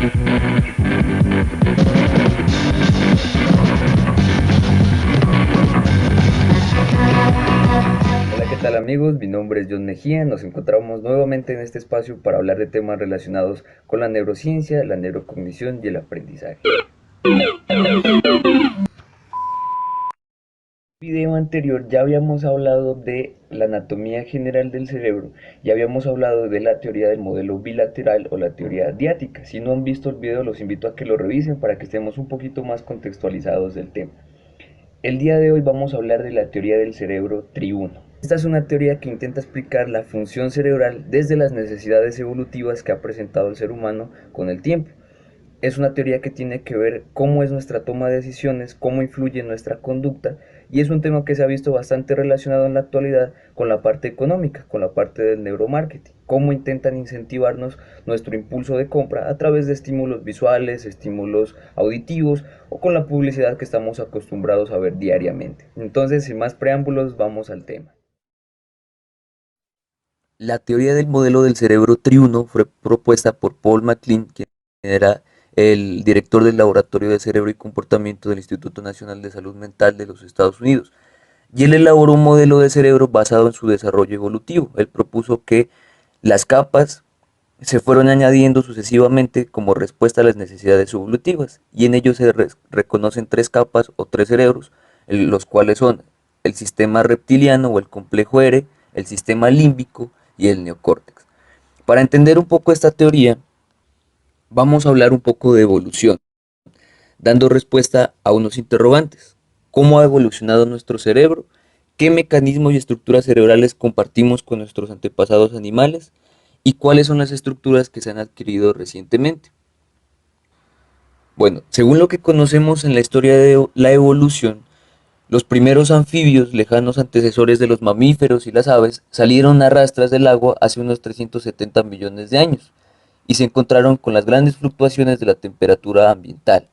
Hola, ¿qué tal amigos? Mi nombre es John Mejía. Nos encontramos nuevamente en este espacio para hablar de temas relacionados con la neurociencia, la neurocognición y el aprendizaje. En el video anterior ya habíamos hablado de la anatomía general del cerebro, ya habíamos hablado de la teoría del modelo bilateral o la teoría diática. Si no han visto el video, los invito a que lo revisen para que estemos un poquito más contextualizados del tema. El día de hoy vamos a hablar de la teoría del cerebro triuno. Esta es una teoría que intenta explicar la función cerebral desde las necesidades evolutivas que ha presentado el ser humano con el tiempo. Es una teoría que tiene que ver cómo es nuestra toma de decisiones, cómo influye en nuestra conducta, y es un tema que se ha visto bastante relacionado en la actualidad con la parte económica, con la parte del neuromarketing, cómo intentan incentivarnos nuestro impulso de compra a través de estímulos visuales, estímulos auditivos o con la publicidad que estamos acostumbrados a ver diariamente. Entonces, sin más preámbulos, vamos al tema. La teoría del modelo del cerebro triuno fue propuesta por Paul MacLean, quien era el director del Laboratorio de Cerebro y Comportamiento del Instituto Nacional de Salud Mental de los Estados Unidos. Y él elaboró un modelo de cerebro basado en su desarrollo evolutivo. Él propuso que las capas se fueron añadiendo sucesivamente como respuesta a las necesidades evolutivas, y en ellos se reconocen tres capas o tres cerebros, los cuales son el sistema reptiliano o el complejo R, el sistema límbico y el neocórtex. Para entender un poco esta teoría, vamos a hablar un poco de evolución, dando respuesta a unos interrogantes. ¿Cómo ha evolucionado nuestro cerebro? ¿Qué mecanismos y estructuras cerebrales compartimos con nuestros antepasados animales? ¿Y cuáles son las estructuras que se han adquirido recientemente? Bueno, según lo que conocemos en la historia de la evolución, los primeros anfibios, lejanos antecesores de los mamíferos y las aves, salieron a rastras del agua hace unos 370 millones de años y se encontraron con las grandes fluctuaciones de la temperatura ambiental.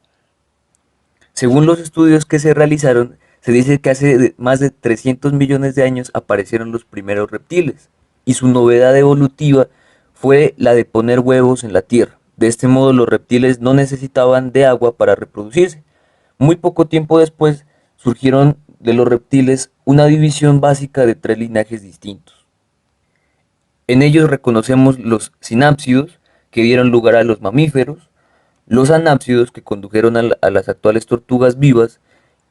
Según los estudios que se realizaron, se dice que hace más de 300 millones de años aparecieron los primeros reptiles, y su novedad evolutiva fue la de poner huevos en la tierra. De este modo los reptiles no necesitaban de agua para reproducirse. Muy poco tiempo después surgieron de los reptiles una división básica de tres linajes distintos. En ellos reconocemos los sinápsidos, que dieron lugar a los mamíferos, los anápsidos, que condujeron a las actuales tortugas vivas,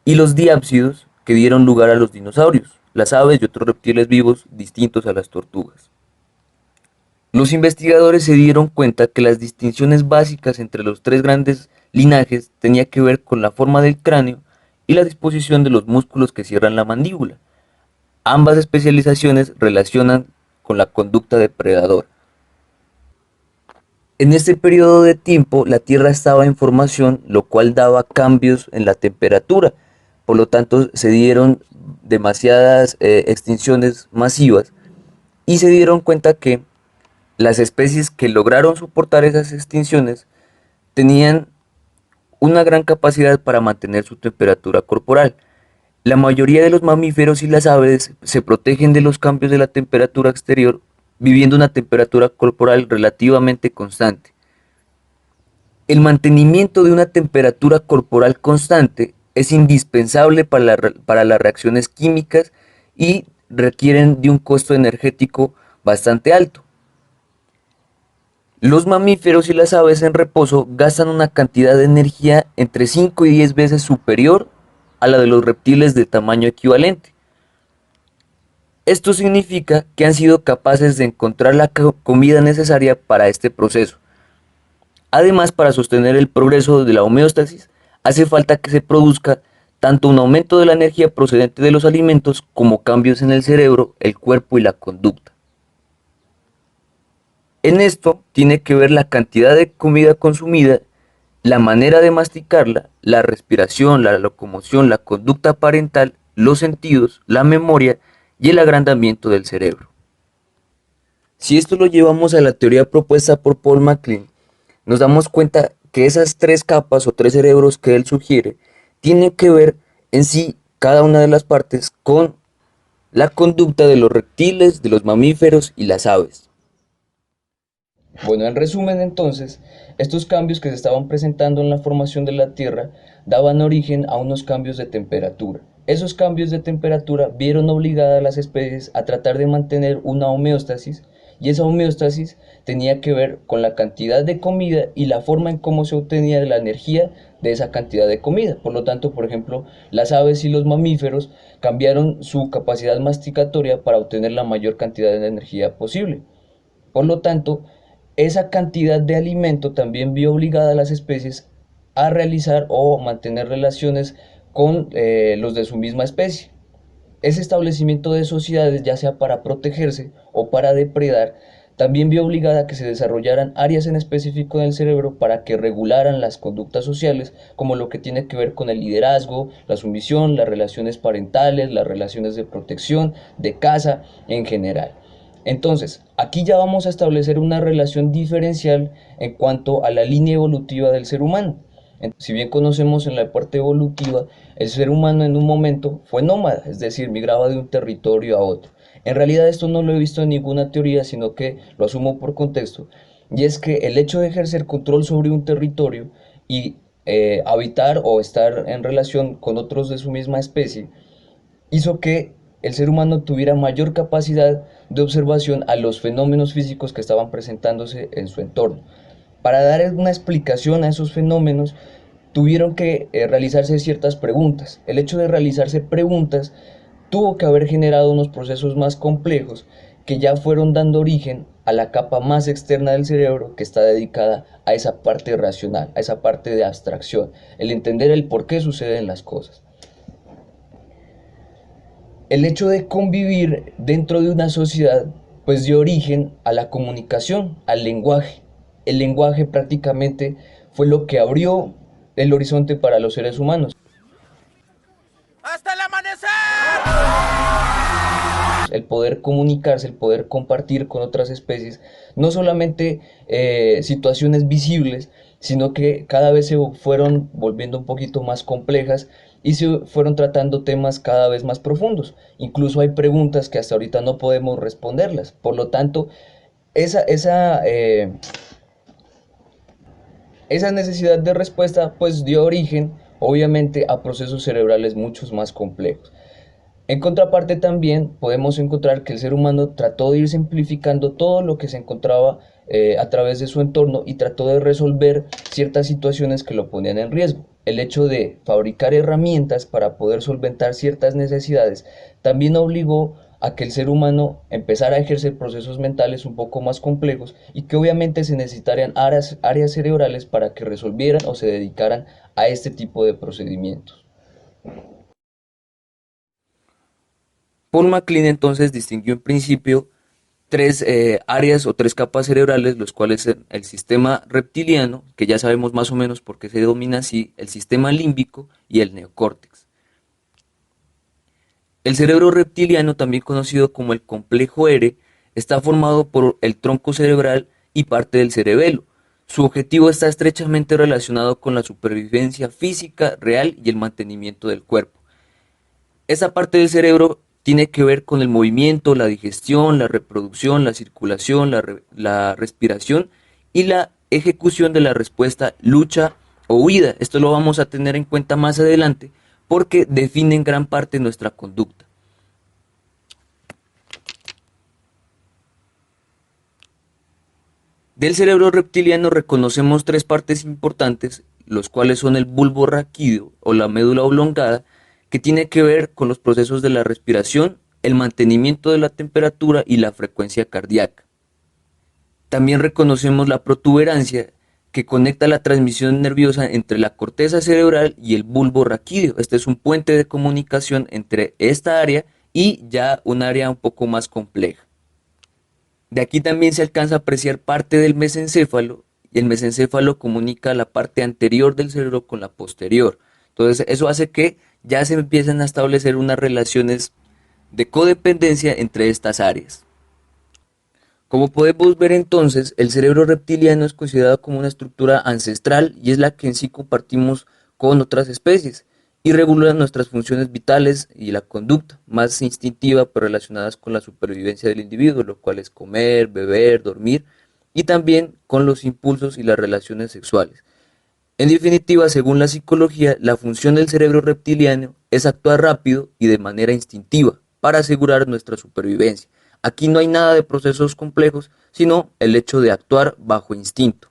y los diápsidos, que dieron lugar a los dinosaurios, las aves y otros reptiles vivos distintos a las tortugas. Los investigadores se dieron cuenta que las distinciones básicas entre los tres grandes linajes tenían que ver con la forma del cráneo y la disposición de los músculos que cierran la mandíbula. Ambas especializaciones relacionan con la conducta depredadora. En este periodo de tiempo la Tierra estaba en formación, lo cual daba cambios en la temperatura. Por lo tanto, se dieron demasiadas extinciones masivas, y se dieron cuenta que las especies que lograron soportar esas extinciones tenían una gran capacidad para mantener su temperatura corporal. La mayoría de los mamíferos y las aves se protegen de los cambios de la temperatura exterior viviendo una temperatura corporal relativamente constante. El mantenimiento de una temperatura corporal constante es indispensable para las reacciones químicas y requieren de un costo energético bastante alto. Los mamíferos y las aves en reposo gastan una cantidad de energía entre 5 y 10 veces superior a la de los reptiles de tamaño equivalente. Esto significa que han sido capaces de encontrar la comida necesaria para este proceso. Además, para sostener el progreso de la homeostasis, hace falta que se produzca tanto un aumento de la energía procedente de los alimentos como cambios en el cerebro, el cuerpo y la conducta. En esto tiene que ver la cantidad de comida consumida, la manera de masticarla, la respiración, la locomoción, la conducta parental, los sentidos, la memoria y el agrandamiento del cerebro. Si esto lo llevamos a la teoría propuesta por Paul MacLean, nos damos cuenta que esas tres capas o tres cerebros que él sugiere tienen que ver en sí cada una de las partes con la conducta de los reptiles, de los mamíferos y las aves. Bueno, en resumen entonces, estos cambios que se estaban presentando en la formación de la Tierra daban origen a unos cambios de temperatura. Esos cambios de temperatura vieron obligadas a las especies a tratar de mantener una homeostasis, y esa homeostasis tenía que ver con la cantidad de comida y la forma en cómo se obtenía la energía de esa cantidad de comida. Por lo tanto, por ejemplo, las aves y los mamíferos cambiaron su capacidad masticatoria para obtener la mayor cantidad de energía posible. Por lo tanto, esa cantidad de alimento también vio obligada a las especies a realizar o mantener relaciones con los de su misma especie. Ese establecimiento de sociedades, ya sea para protegerse o para depredar, también vio obligada a que se desarrollaran áreas en específico del cerebro para que regularan las conductas sociales, como lo que tiene que ver con el liderazgo, la sumisión, las relaciones parentales, las relaciones de protección, de caza en general. Entonces, aquí ya vamos a establecer una relación diferencial en cuanto a la línea evolutiva del ser humano. Si bien conocemos en la parte evolutiva, el ser humano en un momento fue nómada, es decir, migraba de un territorio a otro. En realidad esto no lo he visto en ninguna teoría, sino que lo asumo por contexto, y es que el hecho de ejercer control sobre un territorio y habitar o estar en relación con otros de su misma especie, hizo que el ser humano tuviera mayor capacidad de observación a los fenómenos físicos que estaban presentándose en su entorno. Para dar una explicación a esos fenómenos, tuvieron que realizarse ciertas preguntas. El hecho de realizarse preguntas tuvo que haber generado unos procesos más complejos que ya fueron dando origen a la capa más externa del cerebro que está dedicada a esa parte racional, a esa parte de abstracción, el entender el por qué suceden las cosas. El hecho de convivir dentro de una sociedad pues dio origen a la comunicación, al lenguaje. El lenguaje prácticamente fue lo que abrió el horizonte para los seres humanos. ¡Hasta el amanecer! El poder comunicarse, el poder compartir con otras especies, no solamente situaciones visibles, sino que cada vez se fueron volviendo un poquito más complejas y se fueron tratando temas cada vez más profundos. Incluso hay preguntas que hasta ahorita no podemos responderlas. Por lo tanto, esa, esa, eh, esa necesidad de respuesta pues dio origen obviamente a procesos cerebrales muchos más complejos. En contraparte también podemos encontrar que el ser humano trató de ir simplificando todo lo que se encontraba a través de su entorno y trató de resolver ciertas situaciones que lo ponían en riesgo. El hecho de fabricar herramientas para poder solventar ciertas necesidades también obligó a que el ser humano empezara a ejercer procesos mentales un poco más complejos y que obviamente se necesitarían áreas cerebrales para que resolvieran o se dedicaran a este tipo de procedimientos. Paul MacLean entonces distinguió en principio tres áreas o tres capas cerebrales, los cuales son el sistema reptiliano, que ya sabemos más o menos por qué se denomina así, el sistema límbico y el neocórtex. El cerebro reptiliano, también conocido como el complejo R, está formado por el tronco cerebral y parte del cerebelo. Su objetivo está estrechamente relacionado con la supervivencia física real y el mantenimiento del cuerpo. Esa parte del cerebro tiene que ver con el movimiento, la digestión, la reproducción, la circulación, la respiración y la ejecución de la respuesta lucha o huida. Esto lo vamos a tener en cuenta más adelante porque definen gran parte de nuestra conducta. Del cerebro reptiliano reconocemos tres partes importantes, los cuales son el bulbo raquídeo o la médula oblongada, que tiene que ver con los procesos de la respiración, el mantenimiento de la temperatura y la frecuencia cardíaca. También reconocemos la protuberancia, que conecta la transmisión nerviosa entre la corteza cerebral y el bulbo raquídeo. Este es un puente de comunicación entre esta área y ya un área un poco más compleja. De aquí también se alcanza a apreciar parte del mesencéfalo, y el mesencéfalo comunica la parte anterior del cerebro con la posterior. Entonces eso hace que ya se empiecen a establecer unas relaciones de codependencia entre estas áreas. Como podemos ver entonces, el cerebro reptiliano es considerado como una estructura ancestral y es la que en sí compartimos con otras especies y regula nuestras funciones vitales y la conducta más instintiva pero relacionadas con la supervivencia del individuo, lo cual es comer, beber, dormir y también con los impulsos y las relaciones sexuales. En definitiva, según la psicología, la función del cerebro reptiliano es actuar rápido y de manera instintiva para asegurar nuestra supervivencia. Aquí no hay nada de procesos complejos, sino el hecho de actuar bajo instinto.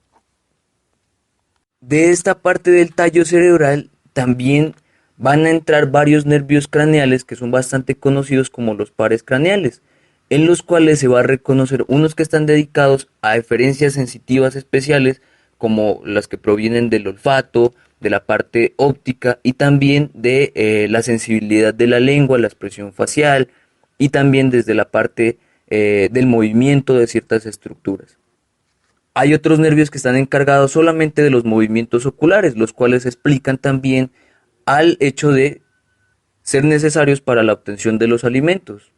De esta parte del tallo cerebral también van a entrar varios nervios craneales que son bastante conocidos como los pares craneales, en los cuales se va a reconocer unos que están dedicados a diferencias sensitivas especiales, como las que provienen del olfato, de la parte óptica y también de la sensibilidad de la lengua, la expresión facial y también desde la parte del movimiento de ciertas estructuras. Hay otros nervios que están encargados solamente de los movimientos oculares, los cuales explican también al hecho de ser necesarios para la obtención de los alimentos,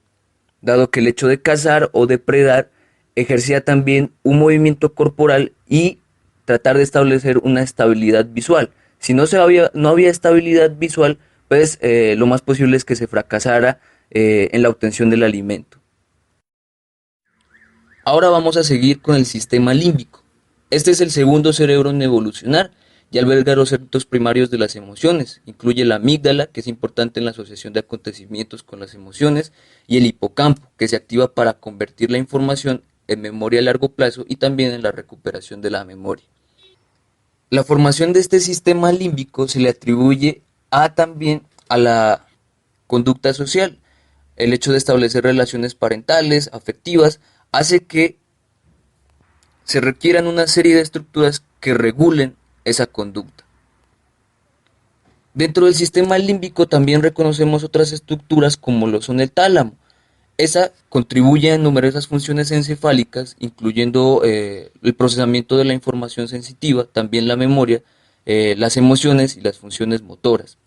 dado que el hecho de cazar o depredar ejercía también un movimiento corporal y tratar de establecer una estabilidad visual. Si no había estabilidad visual, pues lo más posible es que se fracasara en la obtención del alimento. Ahora vamos a seguir con el sistema límbico. Este es el segundo cerebro en evolucionar y alberga los centros primarios de las emociones. Incluye la amígdala, que es importante en la asociación de acontecimientos con las emociones, y el hipocampo, que se activa para convertir la información en memoria a largo plazo y también en la recuperación de la memoria. La formación de este sistema límbico se le atribuye también a la conducta social. El hecho de establecer relaciones parentales, afectivas, hace que se requieran una serie de estructuras que regulen esa conducta. Dentro del sistema límbico también reconocemos otras estructuras como lo son el tálamo. Esa contribuye a numerosas funciones encefálicas, incluyendo el procesamiento de la información sensitiva, también la memoria, las emociones y las funciones motoras.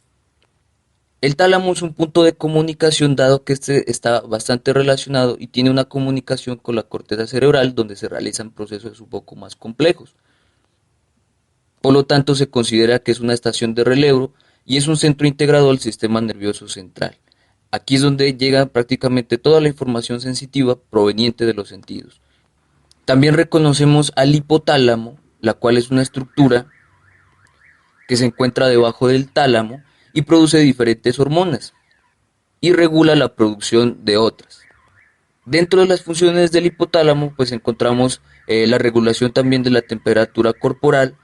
El tálamo es un punto de comunicación dado que este está bastante relacionado y tiene una comunicación con la corteza cerebral donde se realizan procesos un poco más complejos. Por lo tanto, se considera que es una estación de relevo y es un centro integrado del sistema nervioso central. Aquí es donde llega prácticamente toda la información sensitiva proveniente de los sentidos. También reconocemos al hipotálamo, la cual es una estructura que se encuentra debajo del tálamo y produce diferentes hormonas y regula la producción de otras. Dentro de las funciones del hipotálamo, pues encontramos la regulación también de la temperatura corporal,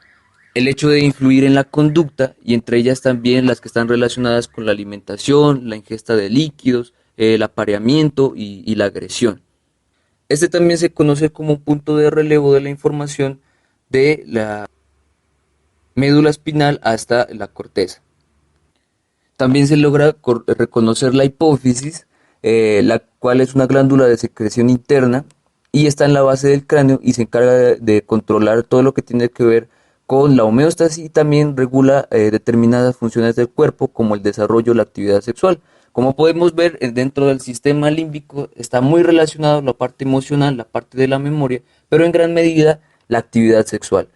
el hecho de influir en la conducta y entre ellas también las que están relacionadas con la alimentación, la ingesta de líquidos, el apareamiento y la agresión. Este también se conoce como un punto de relevo de la información de la médula espinal hasta la corteza. También se logra reconocer la hipófisis, la cual es una glándula de secreción interna y está en la base del cráneo y se encarga de controlar todo lo que tiene que ver con la homeostasis y también regula determinadas funciones del cuerpo como el desarrollo o la actividad sexual. Como podemos ver, dentro del sistema límbico está muy relacionado la parte emocional, la parte de la memoria, pero en gran medida la actividad sexual.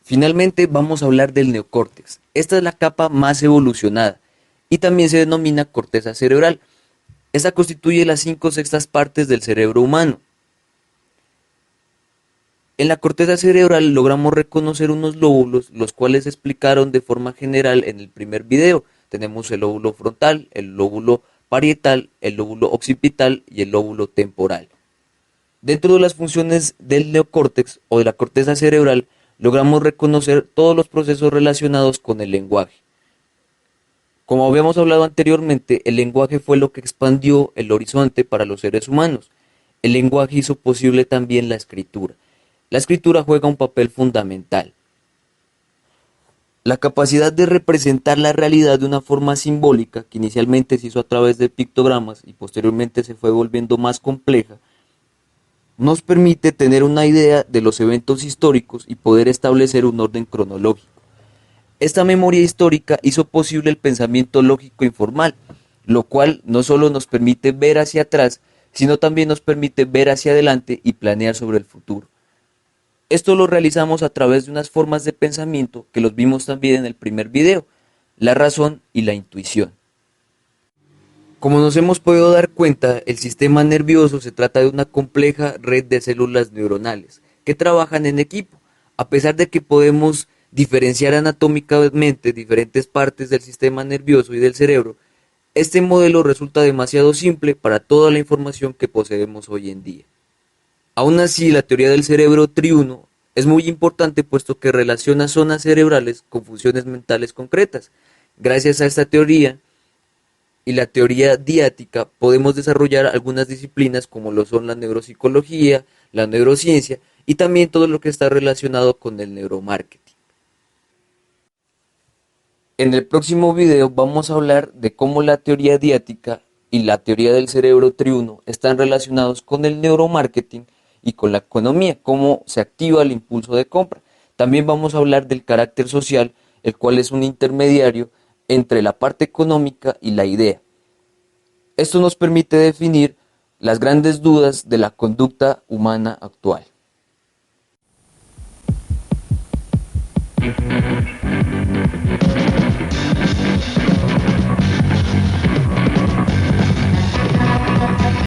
Finalmente vamos a hablar del neocórtex. Esta es la capa más evolucionada y también se denomina corteza cerebral. Esta constituye las 5/6 partes del cerebro humano. En la corteza cerebral logramos reconocer unos lóbulos, los cuales se explicaron de forma general en el primer video. Tenemos el lóbulo frontal, el lóbulo parietal, el lóbulo occipital y el lóbulo temporal. Dentro de las funciones del neocórtex o de la corteza cerebral, logramos reconocer todos los procesos relacionados con el lenguaje. Como habíamos hablado anteriormente, el lenguaje fue lo que expandió el horizonte para los seres humanos. El lenguaje hizo posible también la escritura. La escritura juega un papel fundamental. La capacidad de representar la realidad de una forma simbólica, que inicialmente se hizo a través de pictogramas y posteriormente se fue volviendo más compleja, nos permite tener una idea de los eventos históricos y poder establecer un orden cronológico. Esta memoria histórica hizo posible el pensamiento lógico informal, lo cual no solo nos permite ver hacia atrás, sino también nos permite ver hacia adelante y planear sobre el futuro. Esto lo realizamos a través de unas formas de pensamiento que los vimos también en el primer video, la razón y la intuición. Como nos hemos podido dar cuenta, el sistema nervioso se trata de una compleja red de células neuronales que trabajan en equipo. A pesar de que podemos diferenciar anatómicamente diferentes partes del sistema nervioso y del cerebro, este modelo resulta demasiado simple para toda la información que poseemos hoy en día. Aún así, la teoría del cerebro triuno es muy importante puesto que relaciona zonas cerebrales con funciones mentales concretas. Gracias a esta teoría y la teoría diática podemos desarrollar algunas disciplinas como lo son la neuropsicología, la neurociencia y también todo lo que está relacionado con el neuromarketing. En el próximo video vamos a hablar de cómo la teoría diática y la teoría del cerebro triuno están relacionados con el neuromarketing y con la economía, cómo se activa el impulso de compra. También vamos a hablar del carácter social, el cual es un intermediario entre la parte económica y la idea. Esto nos permite definir las grandes dudas de la conducta humana actual.